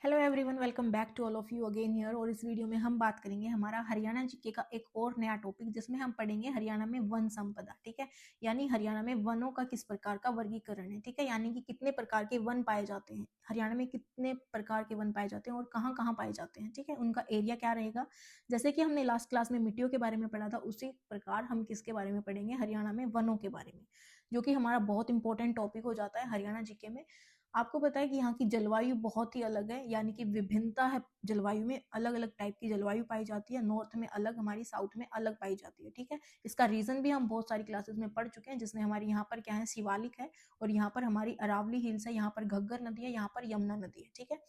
Hello everyone, welcome back to all of you again here. और इस video में हम बात करेंगे हमारा हरियाणा जीके का एक और नया टॉपिक, जिसमें हम पढ़ेंगे हरियाणा में वन संपदा। ठीक है, यानी हरियाणा में वनों का किस प्रकार का वर्गीकरण है। ठीक है, यानी कि कितने प्रकार के वन पाए जाते हैं हरियाणा में, कितने प्रकार के वन पाए जाते हैं और कहाँ कहाँ पाए जाते हैं। ठीक है, उनका एरिया क्या रहेगा। जैसे कि हमने लास्ट क्लास में मिट्टियों के बारे में पढ़ा था, उसी प्रकार हम किसके बारे में पढ़ेंगे, हरियाणा में वनों के बारे में, जो कि हमारा बहुत इंपॉर्टेंट टॉपिक हो जाता है हरियाणा जीके में। आपको पता है कि यहाँ की जलवायु बहुत ही अलग है, यानी कि विभिन्नता है जलवायु में, अलग अलग टाइप की जलवायु पाई जाती है। नॉर्थ में अलग, हमारी साउथ में अलग पाई जाती है। ठीक है, इसका रीजन भी हम बहुत सारी क्लासेस में पढ़ चुके हैं, जिसमें हमारी यहाँ पर क्या है, शिवालिक है, और यहाँ पर हमारी अरावली हिल्स है, यहाँ पर घग्गर नदी है, यहाँ पर यमुना नदी है। ठीक है,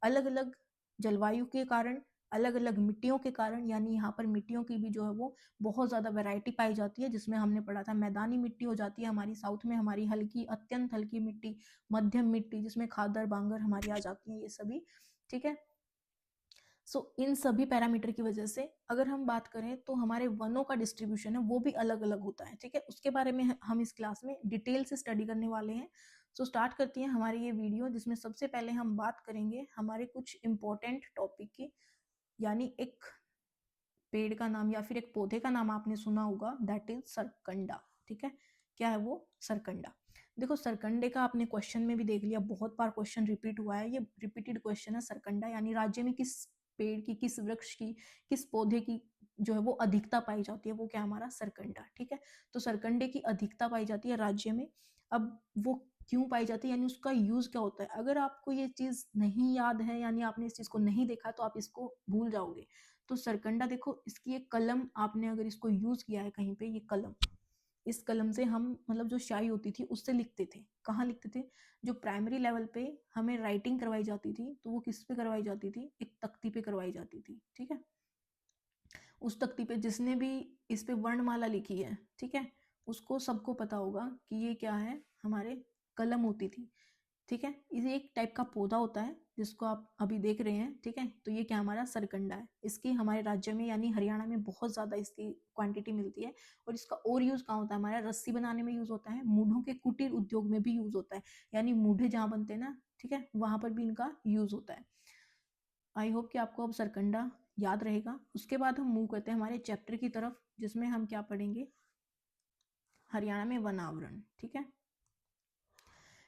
अलग अलग जलवायु के कारण, अलग अलग मिट्टियों के कारण, यानी यहाँ पर मिट्टियों की भी जो है वो बहुत ज्यादा वैरायटी पाई जाती है, जिसमें हमने पढ़ा था मैदानी मिट्टी हो जाती है हमारी साउथ में, हमारी हल्की, अत्यंत हल्की मिट्टी, मध्यम मिट्टी जिसमें खादर बांगर हमारी आ जाती है, ये सभी। ठीक है, इन सभी पैरामीटर की वजह से अगर हम बात करें तो हमारे वनों का डिस्ट्रीब्यूशन है वो भी अलग अलग होता है। ठीक है, उसके बारे में हम इस क्लास में डिटेल से स्टडी करने वाले हैं। स्टार्ट करती हैं हमारी ये वीडियो, जिसमें सबसे पहले हम बात करेंगे हमारे कुछ इंपॉर्टेंट टॉपिक की, यानी एक पेड़ का नाम या फिर एक पौधे का नाम आपने सुना होगा, दैट इज सरकंडा। ठीक है, क्या है वो, सरकंडा। देखो, सरकंडे का आपने क्वेश्चन में भी देख लिया, बहुत बार क्वेश्चन रिपीट हुआ है, ये रिपीटेड क्वेश्चन है। सरकंडा यानी राज्य में किस पेड़ की, किस वृक्ष की, किस पौधे की जो है वो अधिकता पाई जाती है, वो क्या हमारा सरकंडा। ठीक है, तो सरकंडे की अधिकता पाई जाती है राज्य में। अब वो क्यों पाई जाती है, यानी उसका यूज क्या होता है। अगर आपको ये चीज नहीं याद है, यानी आपने इस चीज को नहीं देखा, तो आप इसको भूल जाओगे। तो सरकंडा, देखो इसकी एक कलम, आपने अगर इसको यूज किया है कहीं पे, ये कलम, इस कलम से हम मतलब जो स्याही होती थी उससे लिखते थे। कहाँ लिखते थे, जो प्राइमरी लेवल पे हमें राइटिंग करवाई जाती थी, तो वो किस पे करवाई जाती थी, एक तख्ती पे करवाई जाती थी। ठीक है, उस तख्ती पे जिसने भी इस पे वर्णमाला लिखी है, ठीक है, उसको सबको पता होगा कि ये क्या है, हमारे कलम होती थी। ठीक है, ये एक टाइप का पौधा होता है जिसको आप अभी देख रहे हैं। ठीक है, तो ये क्या हमारा सरकंडा है। इसकी हमारे राज्य में यानी हरियाणा में बहुत ज्यादा इसकी क्वांटिटी मिलती है। और इसका और यूज कहाँ होता है, हमारा रस्सी बनाने में यूज होता है, मूढ़ों के कुटीर उद्योग में भी यूज होता है, यानी मूढ़े जहाँ बनते हैं ना, ठीक है, वहां पर भी इनका यूज होता है। आई होप कि आपको अब सरकंडा याद रहेगा। उसके बाद हम मूव करते हैं हमारे चैप्टर की तरफ, जिसमें हम क्या पढ़ेंगे, हरियाणा में वन आवरण। ठीक है,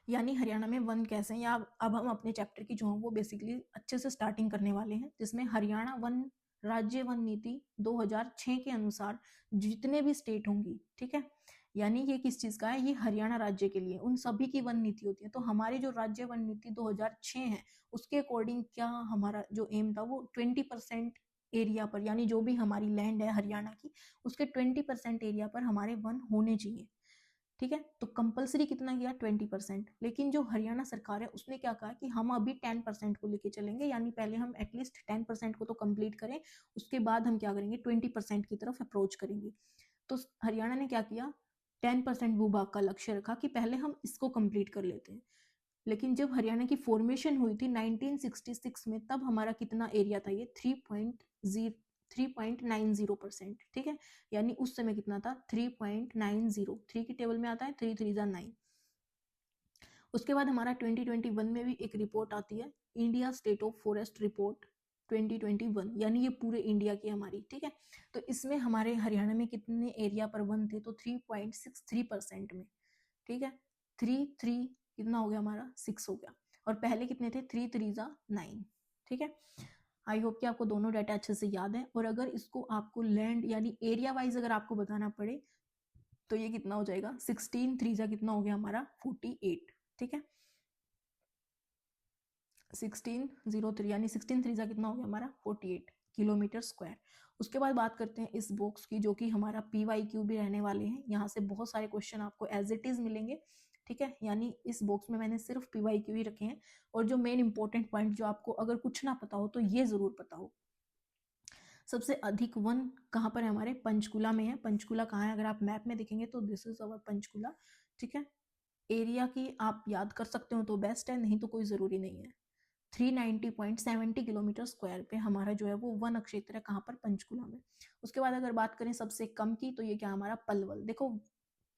यानी हरियाणा में वन कैसे हैं, या अब हम अपने चैप्टर की जो है वो बेसिकली अच्छे से स्टार्टिंग करने वाले हैं, जिसमें हरियाणा वन राज्य वन नीति 2006 के अनुसार जितने भी स्टेट होंगी, ठीक है, यानी ये किस चीज का है, ये हरियाणा राज्य के लिए उन सभी की वन नीति होती है। तो हमारी जो राज्य वन नीति 2006 है, उसके अकॉर्डिंग क्या हमारा जो एम था वो 20% एरिया पर, यानी जो भी हमारी लैंड है हरियाणा की, उसके 20% एरिया पर हमारे वन होने चाहिए। ठीक है, तो कंपलसरी कितना किया, 20%। लेकिन जो हरियाणा सरकार है उसने क्या कहा कि हम अभी 10% को लेके चलेंगे, यानी पहले हम एटलीस्ट 10% को तो कंप्लीट करें, उसके बाद हम क्या करेंगे, 20% की तरफ अप्रोच करेंगे। तो हरियाणा ने क्या किया, 10% भूभाग का लक्ष्य रखा कि पहले हम इसको कंप्लीट कर लेते हैं। लेकिन जब हरियाणा की फॉर्मेशन हुई थी 1966 में, तब हमारा कितना एरिया था, ये 3.90%। ठीक है, यानी उस समय कितना था, 3.90। 3 की टेबल में आता है 3 3 9। उसके बाद हमारा 2021 में भी एक रिपोर्ट आती है, India state of forest report 2021, यानी ये पूरे इंडिया की हमारी। ठीक है, तो इसमें हमारे हरियाणा में कितने एरिया पर वन थे, तो 3.63% में। ठीक है, 3 कितना हो गया हमारा, 6 हो गया, और पहले कितने थे, 3 3 9। ठीक है, आई होप कि आपको दोनों डाटा अच्छे से याद है। और अगर इसको आपको लैंड यानी एरिया वाइज अगर आपको बताना पड़े, तो ये कितना हो जाएगा, 16 3 कितना हो गया हमारा, 48। ठीक है, 1603 यानी 16 3 कितना हो गया हमारा, 48 किलोमीटर स्क्वायर। उसके बाद बात करते हैं इस बॉक्स की, जो कि हमारा PYQ भी रहने वाले हैं। यहाँ से बहुत सारे क्वेश्चन आपको एज इट इज मिलेंगे। ठीक है, यानी इस बॉक्स में मैंने सिर्फ PYQ ही रखे हैं, और जो मेन इंपॉर्टेंट पॉइंट जो आपको अगर कुछ ना पता हो तो ये जरूर पता हो। सबसे अधिक वन कहाँ पर है, हमारे पंचकुला में है। पंचकुला कहाँ है, अगर आप मैप में देखेंगे तो दिस इज अवर पंचकुला। ठीक है, एरिया की आप याद कर सकते हो तो बेस्ट है, नहीं तो कोई जरूरी नहीं है। 390.70 किलोमीटर स्क्वायर पे हमारा जो है वो वन क्षेत्र है, कहाँ पर, पंचकुला में। उसके बाद अगर बात करें सबसे कम की, तो ये क्या हमारा पलवल। देखो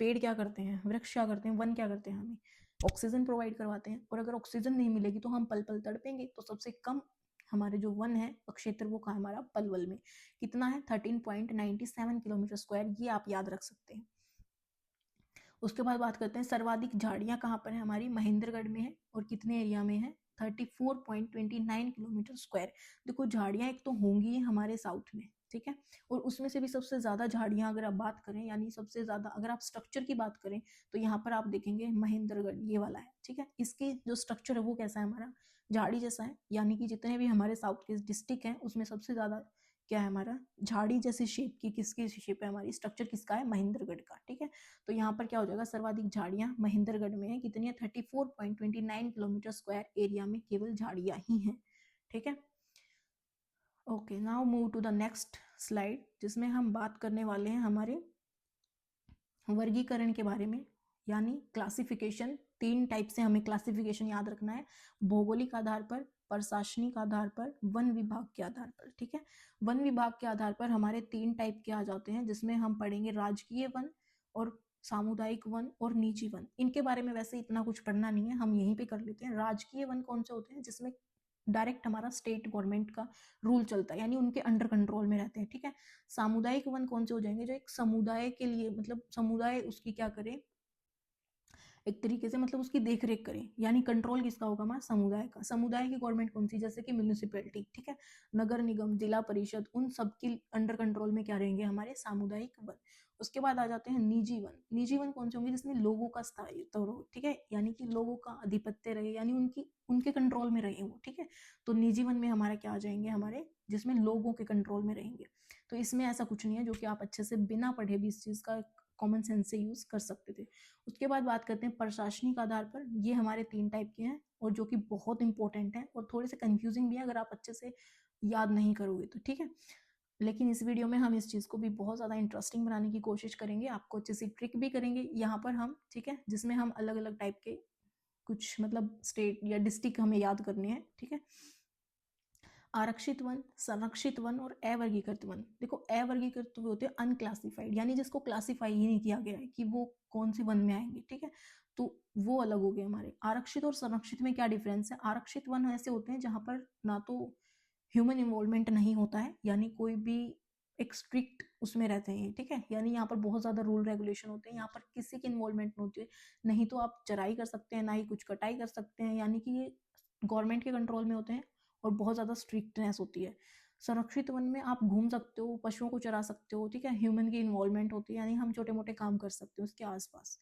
पेड़ क्या करते हैं, वृक्ष क्या करते हैं, वन क्या करते हैं, हमें ऑक्सीजन प्रोवाइड करवाते हैं, और अगर ऑक्सीजन नहीं मिलेगी तो हम पल पल तड़पेंगे। तो सबसे कम हमारे जो वन है क्षेत्र वो कहाँ हमारा पलवल में, कितना है 13.97 किलोमीटर स्क्वायर, ये आप याद रख सकते हैं। उसके बाद बात करते हैं सर्वाधिक झाड़ियाँ कहाँ पर है, हमारी महेंद्रगढ़ में है, और कितने एरिया में है 34.29 किलोमीटर स्क्वायर। देखो झाड़ियाँ एक तो होंगी हमारे साउथ में, ठीक है, और उसमें से भी सबसे ज़्यादा झाड़ियाँ अगर आप बात करें, यानी सबसे ज़्यादा अगर आप स्ट्रक्चर की बात करें तो यहाँ पर आप देखेंगे महेंद्रगढ़ ये वाला है, ठीक है। इसकी जो स्ट्रक्चर है वो कैसा है, हमारा झाड़ी जैसा है, यानी कि जितने भी हमारे साउथ के डिस्ट्रिक्ट हैं उसमें सबसे ज़्यादा क्या है हमारा झाड़ी जैसी शेप की, किसकी शेप है हमारी, स्ट्रक्चर किसका है, महेंद्रगढ़ का, ठीक है। तो यहाँ पर क्या हो जाएगा, सर्वाधिक झाड़ियाँ महेंद्रगढ़ में है, कितनी है 34.29 किलोमीटर स्क्वायर एरिया में केवल झाड़ियाँ ही हैं, ठीक है। Okay, now move to the next slide, जिसमें हम बात करने वाले हैं हमारे वर्गीकरण के बारे में, यानी क्लासिफिकेशन। 3 टाइप से हमें क्लासिफिकेशन याद रखना है, भौगोलिक आधार पर, प्रशासनिक आधार पर, वन विभाग के आधार पर, ठीक है। वन विभाग के आधार पर हमारे 3 टाइप के आ जाते हैं, जिसमें हम पढ़ेंगे राजकीय वन और सामुदायिक वन और निजी वन। इनके बारे में वैसे इतना कुछ पढ़ना नहीं है, हम यहीं पे कर लेते हैं। राजकीय वन कौन से होते हैं, जिसमें डायरेक्ट हमारा स्टेट गवर्नमेंट का रूल चलता है, यानी उनके अंडर कंट्रोल में रहते हैं, ठीक है। सामुदायिक वन कौन से हो जाएंगे, जो एक समुदाय के लिए, मतलब समुदाय उसकी क्या करे, एक तरीके से मतलब उसकी देख रेख करें, यानी कंट्रोल किसका होगा, हमारा समुदाय का। समुदाय की गवर्नमेंट कौन सी, जैसे कि म्यूनिसिपैलिटी, ठीक है, नगर निगम, जिला परिषद, उन सब की अंडर कंट्रोल में क्या रहेंगे, हमारे सामुदायिक वन। उसके बाद आ जाते हैं निजी वन। निजी वन कौन से होंगे, जिसमें लोगों का स्थायित्व हो, ठीक है, यानी कि लोगों का आधिपत्य रहे, यानी उनके कंट्रोल में रहे वो, ठीक है। तो निजी वन में हमारा क्या आ जाएंगे, हमारे जिसमें लोगों के कंट्रोल में रहेंगे। तो इसमें ऐसा कुछ नहीं है, जो कि आप अच्छे से बिना पढ़े भी इस चीज का कॉमन सेंस से यूज कर सकते थे। उसके बाद बात करते हैं प्रशासनिक आधार पर। ये हमारे 3 टाइप के हैं, और जो कि बहुत इंपॉर्टेंट है और थोड़े से कंफ्यूजिंग भी है अगर आप अच्छे से याद नहीं करोगे तो, ठीक है। लेकिन इस वीडियो में हम इस चीज़ को भी बहुत ज़्यादा इंटरेस्टिंग बनाने की कोशिश करेंगे, आपको अच्छी सी ट्रिक भी करेंगे यहाँ पर हम, ठीक है, जिसमें हम अलग अलग टाइप के कुछ मतलब स्टेट या डिस्ट्रिक्ट हमें याद करने हैं, ठीक है। आरक्षित वन, संरक्षित वन और अवर्गीकृत वन। देखो अवर्गीकृत होते हैं अनक्लासिफाइड, यानी जिसको क्लासिफाई ही नहीं किया गया है कि वो कौन से वन में आएंगे, ठीक है, तो वो अलग हो गए हमारे। आरक्षित और संरक्षित में क्या डिफरेंस है, आरक्षित वन ऐसे होते हैं जहां पर ना तो ह्यूमन इन्वॉल्वमेंट नहीं होता है, यानी कोई भी एक स्ट्रिक्ट उसमें रहते हैं, ठीक है, यानी यहाँ पर बहुत ज़्यादा रूल रेगुलेशन होते हैं, यहाँ पर किसी की इन्वॉल्वमेंट नहीं होती है, नहीं तो आप चराई कर सकते हैं, ना ही कुछ कटाई कर सकते हैं, यानी कि ये गवर्नमेंट के कंट्रोल में होते हैं और बहुत ज़्यादा स्ट्रिक्टनेस होती है। संरक्षित वन में आप घूम सकते हो, पशुओं को चरा सकते हो, ठीक है, ह्यूमन की इन्वॉल्वमेंट होती है, यानी हम छोटे मोटे काम कर सकते हो उसके आसपास।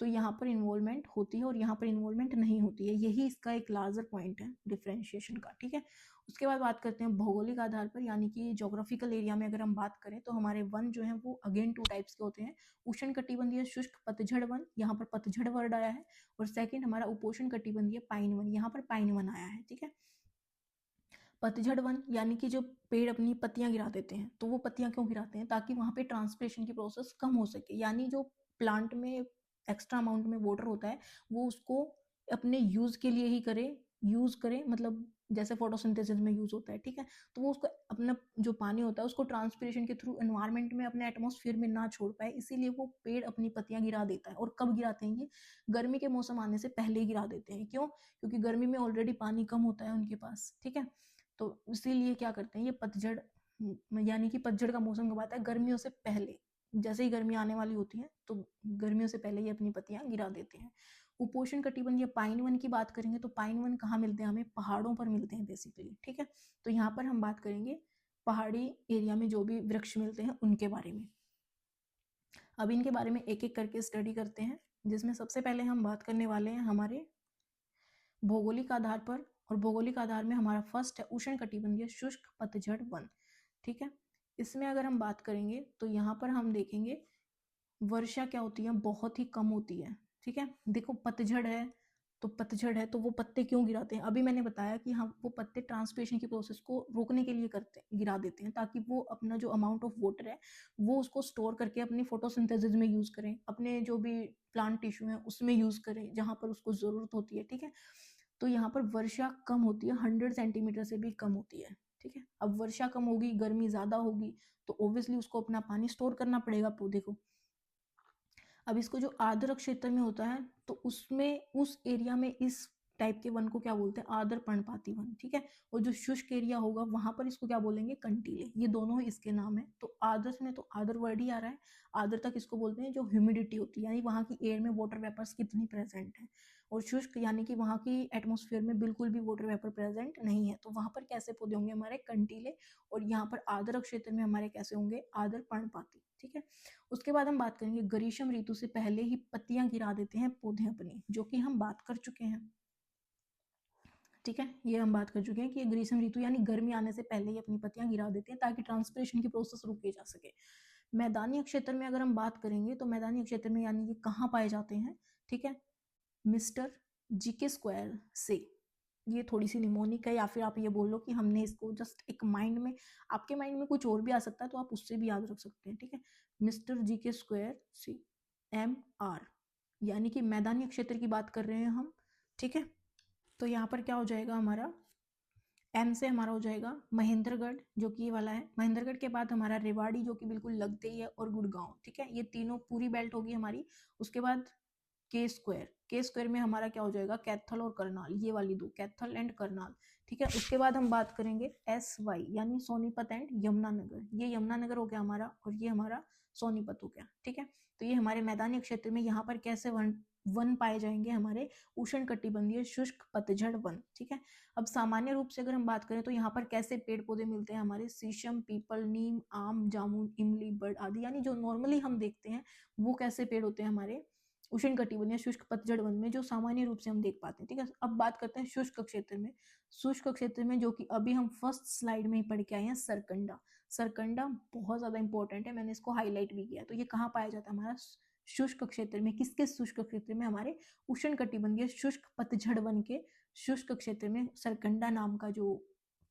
तो यहाँ पर इन्वॉल्वमेंट होती है और यहाँ पर इन्वॉल्वमेंट नहीं होती है, यही इसका एक लार्जर पॉइंट है डिफ्रेंशिएशन का, ठीक है। उसके बाद बात करते हैं भौगोलिक आधार पर, यानी कि जोग्राफिकल एरिया में अगर हम बात करें तो हमारे वन जो है वो अगेन 2 टाइप्स के होते हैं। उष्ण कटिबंधीय शुष्क पतझड़ वन, यहाँ पर पतझड़ वर्ड आया है, और सेकंड हमारा उपोष्ण कटिबंधीय पाइन वन, यहाँ पर पाइन वन आया है, ठीक है। पतझड़ वन यानी कि जो पेड़ अपनी पत्तियां गिरा देते हैं, तो वो पत्तियां क्यों गिराते हैं, ताकि वहां पे ट्रांसपिरेशन की प्रोसेस कम हो सके, यानी जो प्लांट में एक्स्ट्रा अमाउंट में वाटर होता है वो उसको अपने यूज के लिए ही करे, मतलब जैसे फोटोसिंथेसिस में यूज होता है, ठीक है, तो वो उसको अपना जो पानी होता है उसको ट्रांसपिरेशन के थ्रू एनवायरमेंट में अपने एटमॉस्फेयर में ना छोड़ पाए, इसीलिए वो पेड़ अपनी पत्तियां गिरा देता है। और कब गिराते हैं, ये गर्मी के मौसम आने से पहले ही गिरा देते हैं। क्यों, क्योंकि गर्मी में ऑलरेडी पानी कम होता है उनके पास, ठीक है, तो इसीलिए क्या करते हैं, ये पतझड़ यानी कि पतझड़ का मौसम कब आता है, गर्मियों से पहले, जैसे ही गर्मी आने वाली होती है तो गर्मियों से पहले ये अपनी पत्तियां गिरा देते हैं। उपोष्ण कटिबंधीय पाइन वन की बात करेंगे तो पाइन वन कहाँ मिलते हैं, हमें पहाड़ों पर मिलते हैं बेसिकली, ठीक है। तो यहाँ पर हम बात करेंगे पहाड़ी एरिया में जो भी वृक्ष मिलते हैं उनके बारे में। अब इनके बारे में एक एक करके स्टडी करते हैं, जिसमें सबसे पहले हम बात करने वाले हैं हमारे भौगोलिक आधार पर, और भौगोलिक आधार में हमारा फर्स्ट है उष्ण कटिबंधीय शुष्क पतझड़ वन, ठीक है। इसमें अगर हम बात करेंगे तो यहाँ पर हम देखेंगे वर्षा क्या होती है, बहुत ही कम होती है, ठीक है। देखो पतझड़ है तो वो पत्ते क्यों गिराते हैं, अभी मैंने बताया कि हम वो पत्ते ट्रांसपिरेशन की प्रोसेस को रोकने के लिए गिरा देते हैं, ताकि वो अपना जो अमाउंट ऑफ वाटर है वो उसको स्टोर करके अपनी फोटोसिंथेसिस में यूज करें, अपने जो भी प्लांट टिश्यू है उसमें यूज करें जहां पर उसको जरूरत होती है, ठीक है। तो यहाँ पर वर्षा कम होती है, 100 सेंटीमीटर से भी कम होती है, ठीक है। अब वर्षा कम होगी, गर्मी ज्यादा होगी, तो ऑब्वियसली उसको अपना पानी स्टोर करना पड़ेगा पौधे को। अब इसको जो आर्द्र क्षेत्र में होता है तो उसमें उस एरिया में इस टाइप के वन को क्या बोलते हैं, आर्द्र पर्णपाती वन, ठीक है। और जो शुष्क एरिया होगा वहां पर इसको क्या बोलेंगे, कंटीले। ये दोनों ही इसके नाम है। तो आर्द्र में तो आर्द्र वर्ड ही आ रहा है। आर्द्रता किसको बोलते हैं, जो ह्यूमिडिटी होती है, यानी वहां की एयर में वाटर वेपर्स कितनी प्रेजेंट है। और शुष्क यानी कि वहां की एटमोस्फेयर में बिल्कुल भी वाटर वेपर प्रेजेंट नहीं है। तो वहां पर कैसे पौधे होंगे हमारे, कंटीले। और यहाँ पर आर्द्र क्षेत्र में हमारे कैसे होंगे, आर्द्र पर्णपाती, ठीक है। उसके बाद हम बात करेंगे ग्रीष्म ऋतु से पहले ही पत्तियां गिरा देते हैं पौधे अपनी, जो कि हम बात कर चुके हैं, ठीक है। ये हम बात कर चुके हैं कि ये ग्रीष्म ऋतु यानी गर्मी आने से पहले ही अपनी पत्तियां गिरा देते हैं ताकि ट्रांसपिरेशन की प्रोसेस रुकी जा सके। मैदानी क्षेत्र में अगर हम बात करेंगे तो मैदानी क्षेत्र में यानी ये कहाँ पाए जाते हैं, ठीक है, मिस्टर जी के स्क्वायर से। ये थोड़ी सी निमोनिक है, या फिर आप ये बोल लो कि हमने इसको जस्ट एक माइंड में, आपके माइंड में कुछ और भी आ सकता है तो आप उससे भी याद रख सकते हैं, ठीक है। मिस्टर जी के स्क्वायर सी, MR, यानी कि मैदानी क्षेत्र की बात कर रहे हैं हम, ठीक है। तो यहाँ पर क्या हो जाएगा हमारा, एम से हमारा हो जाएगा महेंद्रगढ़, जो कि ये वाला है। महेंद्रगढ़ के बाद हमारा रेवाड़ी, जो कि बिल्कुल लगते ही है, और गुड़गांव, ठीक है। ये तीनों पूरी बेल्ट होगी हमारी। उसके बाद के स्क्वायर में हमारा क्या हो जाएगा, कैथल और करनाल, ये वाली दो, कैथल एंड करनाल, ठीक है। उसके बाद हम बात करेंगे SY यानी सोनीपत एंड यमुनानगर। ये यमुनानगर हो गया हमारा, और ये हमारा सोनीपत हो गया, ठीक है। तो ये हमारे मैदानी क्षेत्र में यहाँ पर कैसे वन पाए जाएंगे, हमारे उष्ण कटिबंधीय शुष्क पतझड़ वन, ठीक है। अब सामान्य रूप से अगर हम बात करें तो यहाँ पर कैसे पेड़ पौधे मिलते हैं हमारे, शीशम, पीपल, नीम, आम, जामुन, इमली, बड़ आदि, यानी जो नॉर्मली हम देखते हैं वो कैसे पेड़ होते हैं हमारे उष्ण कटिबंधीय शुष्क पतझड़ वन में, जो सामान्य रूप से हम देख पाते हैं, ठीक है। अब बात करते हैं शुष्क क्षेत्र में। शुष्क क्षेत्र में जो कि अभी हम फर्स्ट स्लाइड में ही पढ़ के आए हैं, सरकंडा। सरकंडा बहुत ज्यादा इंपॉर्टेंट है, मैंने इसको हाईलाइट भी किया। तो ये कहाँ पाया जाता है हमारा, शुष्क क्षेत्र में। किसके शुष्क क्षेत्र में, हमारे उष्ण कटिबंधीय शुष्क पतझड़ वन के शुष्क क्षेत्र में सरकंडा नाम का जो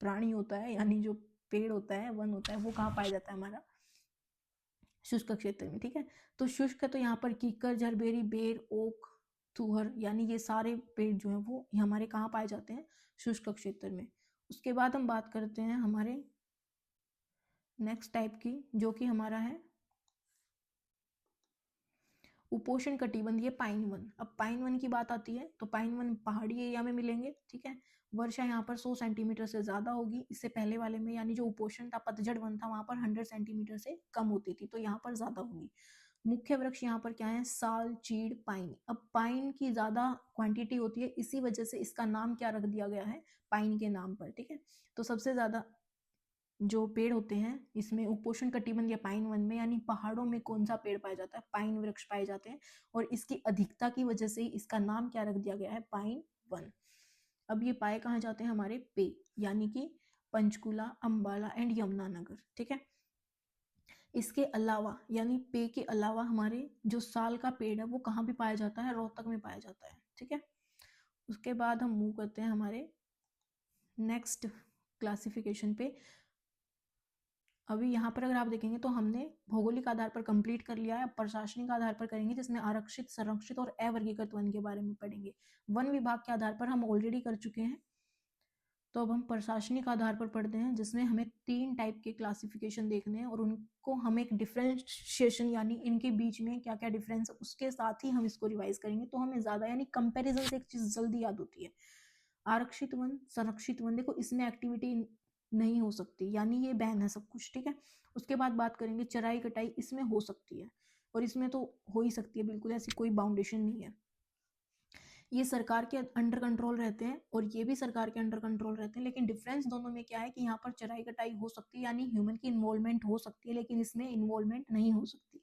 प्राणी होता है, यानी जो पेड़ होता है, वन होता है, वो कहाँ पाया जाता है हमारा, शुष्क क्षेत्र में, ठीक है। तो शुष्क है तो यहाँ पर कीकर, झरबेरी, बेर, ओक, तुहर, यानी ये सारे पेड़ जो हैं वो हमारे कहाँ पाए जाते हैं, शुष्क क्षेत्र में। उसके बाद हम बात करते हैं हमारे नेक्स्ट टाइप की, जो कि हमारा है उपोष्ण कटिबंधीय पाइन वन। अब पाइन वन की बात आती है तो पाइन वन पहाड़ी एरिया में मिलेंगे, ठीक है। वर्षा यहाँ पर 100 सेंटीमीटर से ज्यादा होगी। इससे पहले वाले में यानी जो उपोष्ण था, पतझड़ वन था, वहां पर 100 सेंटीमीटर से कम होती थी, तो यहाँ पर ज्यादा होगी। मुख्य वृक्ष यहाँ पर क्या है, साल, चीड़, पाइन। अब पाइन की ज्यादा क्वांटिटी होती है, इसी वजह से इसका नाम क्या रख दिया गया है, पाइन के नाम पर, ठीक है। तो सबसे ज्यादा जो पेड़ होते हैं इसमें उपोष्ण कटिबंधीय पाइन वन में, यानी पहाड़ों में कौन सा पेड़ पाया जाता है, पाइन वृक्ष पाए जाते हैं। और इसकी अधिकता की वजह से इसका नाम क्या रख दिया गया है, पाइन वन। अब ये पाए कहाँ जाते हैं, हमारे पे, यानी कि पंचकुला, अंबाला एंड यमुनानगर, ठीक है। इसके अलावा यानी पे के अलावा हमारे जो साल का पेड़ है वो कहाँ भी पाया जाता है, रोहतक में पाया जाता है, ठीक है। उसके बाद हम मूव करते हैं हमारे नेक्स्ट क्लासिफिकेशन पे। अभी यहाँ पर अगर आप देखेंगे तो हमने भौगोलिक आधार पर कंप्लीट कर लिया है। अब प्रशासनिक आधार पर करेंगे, जिसमें आरक्षित, संरक्षित और अवर्गीकृत वन के बारे में पढ़ेंगे। वन विभाग के आधार पर हम ऑलरेडी कर चुके हैं, तो अब हम प्रशासनिक आधार पर पढ़ते हैं, जिसमें हमें 3 टाइप के क्लासिफिकेशन देखने हैं और उनको हम एक डिफरेंशिएशन यानी इनके बीच में क्या क्या डिफरेंस है उसके साथ ही हम इसको रिवाइज करेंगे, तो हमें ज्यादा यानी कंपैरिजन से एक चीज जल्दी याद होती है। आरक्षित वन, संरक्षित वन, देखो इसमें एक्टिविटी नहीं हो सकती, यानी ये बैन है सब कुछ, ठीक है। उसके बाद बात करेंगे चराई कटाई, इसमें हो सकती है, और इसमें तो हो ही सकती है, बिल्कुल ऐसी कोई बाउंडेशन नहीं है। ये सरकार के अंडर कंट्रोल रहते हैं और ये भी सरकार के अंडर कंट्रोल रहते हैं, लेकिन डिफरेंस दोनों में क्या है कि यहाँ पर चराई कटाई हो सकती है, यानी ह्यूमन की इन्वॉल्वमेंट हो सकती है, लेकिन इसमें इन्वॉल्वमेंट नहीं हो सकती।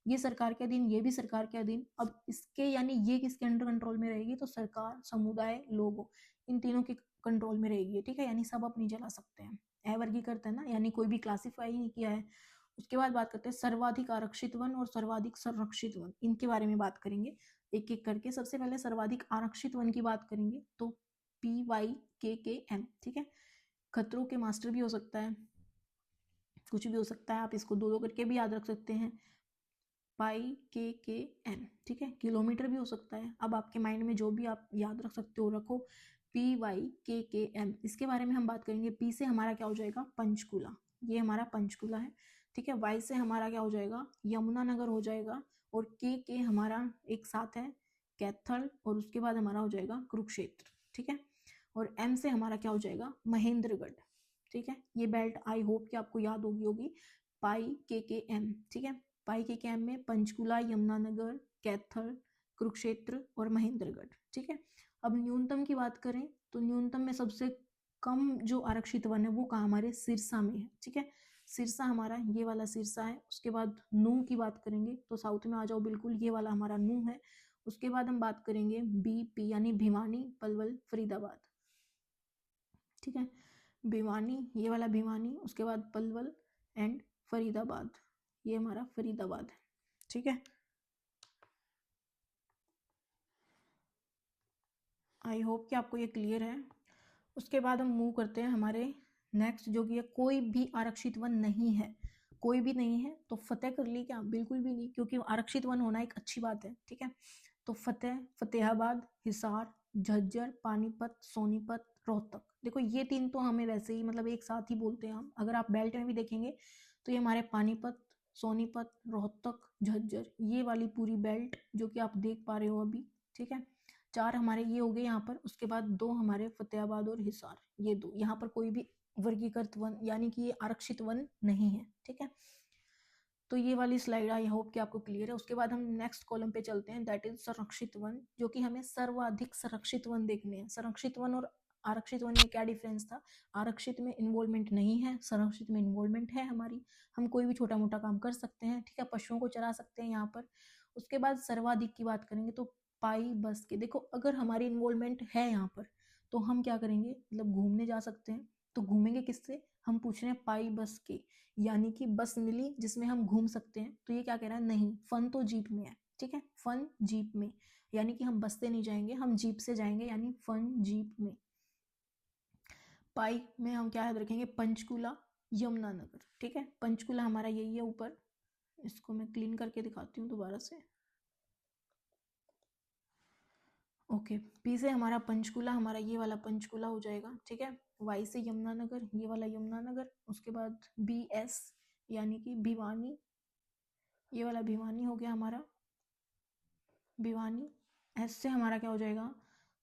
ये सरकार के अधीन, ये भी सरकार के अधीन। अब इसके यानी ये किसके अंडर कंट्रोल में रहेगी, तो सरकार, समुदाय, लोगों, इन तीनों के कंट्रोल में रहेगी, ठीक है। यानी सब अपनी जला सकते हैं, अवर्गीकृत है ना, यानी कोई भी क्लासीफाई नहीं किया है। उसके बाद बात करते हैं सर्वाधिक आरक्षित वन और सर्वाधिक संरक्षित वन, इनके बारे में बात करेंगे एक एक करके। सबसे पहले सर्वाधिक आरक्षित वन की बात करेंगे तो PYKKM, ठीक है। खतरों के मास्टर भी हो सकता है, कुछ भी हो सकता है, आप इसको दो दो करके भी याद रख सकते हैं, PYKKM, ठीक है। किलोमीटर भी हो सकता है, अब आपके माइंड में जो भी आप याद रख सकते हो रखो, PYKKM। इसके बारे में हम बात करेंगे। P से हमारा क्या हो जाएगा, पंचकुला, ये हमारा पंचकुला है, ठीक है। Y से हमारा क्या हो जाएगा, यमुनानगर हो जाएगा। और के हमारा एक साथ है कैथल, और उसके बाद हमारा हो जाएगा कुरुक्षेत्र, ठीक है। और एम से हमारा क्या हो जाएगा, महेंद्रगढ़, ठीक है। ये बेल्ट आई होप कि आपको याद होगी पाई के एम, ठीक है। पाई के एम में पंचकुला, यमुनानगर, कैथल, कुरुक्षेत्र और महेंद्रगढ़, ठीक है। अब न्यूनतम की बात करें तो न्यूनतम में सबसे कम जो आरक्षित वन है वो कहाँ, हमारे सिरसा में है, ठीक है। सिरसा हमारा ये वाला सिरसा है। उसके बाद नूह की बात करेंगे तो साउथ में आ जाओ बिल्कुल, ये वाला हमारा नूह है। उसके बाद हम बात करेंगे बीपी यानी भिवानी, पलवल, फरीदाबाद, ठीक है। भिवानी, ये वाला भिवानी, उसके बाद पलवल एंड फरीदाबाद, ये हमारा फरीदाबाद है, ठीक है। आई होप कि आपको ये क्लियर है। उसके बाद हम मूव करते हैं हमारे नेक्स्ट, जो कि है कोई भी आरक्षित वन नहीं है। कोई भी नहीं है तो फतेह कर ली क्या, बिल्कुल भी नहीं, क्योंकि आरक्षित वन होना एक अच्छी बात है, ठीक है। तो फतेह, फतेहाबाद, हिसार, झज्जर, पानीपत, सोनीपत, रोहतक, देखो ये तीन तो हमें वैसे ही मतलब एक साथ ही बोलते हैं हम। अगर आप बेल्ट में भी देखेंगे तो ये हमारे पानीपत, सोनीपत, रोहतक, झज्जर, ये वाली पूरी बेल्ट जो कि आप देख पा रहे हो अभी, ठीक है। चार हमारे ये हो गए यहाँ पर। उसके बाद दो हमारे फतेहाबाद और हिसार, ये दो। यहाँ पर कोई भी वर्गीकृत वन यानी कि ये आरक्षित वन नहीं है, ठीक है। तो ये वाली स्लाइड आई होप कि आपको क्लियर है। उसके बाद हम नेक्स्ट कॉलम पे चलते हैं, दैट इज संरक्षित वन, जो कि हमें सर्वाधिक संरक्षित वन देखने हैं। संरक्षित वन और आरक्षित वन में क्या डिफरेंस था, आरक्षित में इन्वॉल्वमेंट नहीं है, संरक्षित में इन्वॉल्वमेंट है हमारी। हम कोई भी छोटा मोटा काम कर सकते हैं, ठीक है, पशुओं को चरा सकते हैं यहाँ पर। उसके बाद सर्वाधिक की बात करेंगे तो पाई बस के, देखो अगर हमारी इन्वॉल्वमेंट है यहाँ पर तो हम क्या करेंगे, मतलब घूमने जा सकते हैं। तो घूमेंगे किससे, हम पूछ रहे हैं पाई बस के, यानी कि बस मिली जिसमें हम घूम सकते हैं। तो ये क्या कह रहा है, नहीं, फन तो जीप में है, ठीक है, फन जीप में, यानी कि हम बस से नहीं जाएंगे, हम जीप से जाएंगे, यानी फन जीप में। पाई में हम क्या याद रखेंगे, पंचकुला, यमुनानगर, ठीक है। पंचकुला हमारा यही है ऊपर, इसको मैं क्लीन करके दिखाती हूँ दोबारा से। ओके, पी से हमारा पंचकुला, हमारा ये वाला पंचकुला हो जाएगा, ठीक है। वाई से यमुनानगर, ये वाला यमुनानगर। उसके बाद बी एस यानी कि भिवानी, ये वाला भिवानी हो गया हमारा, भिवानी। एस से हमारा क्या हो जाएगा,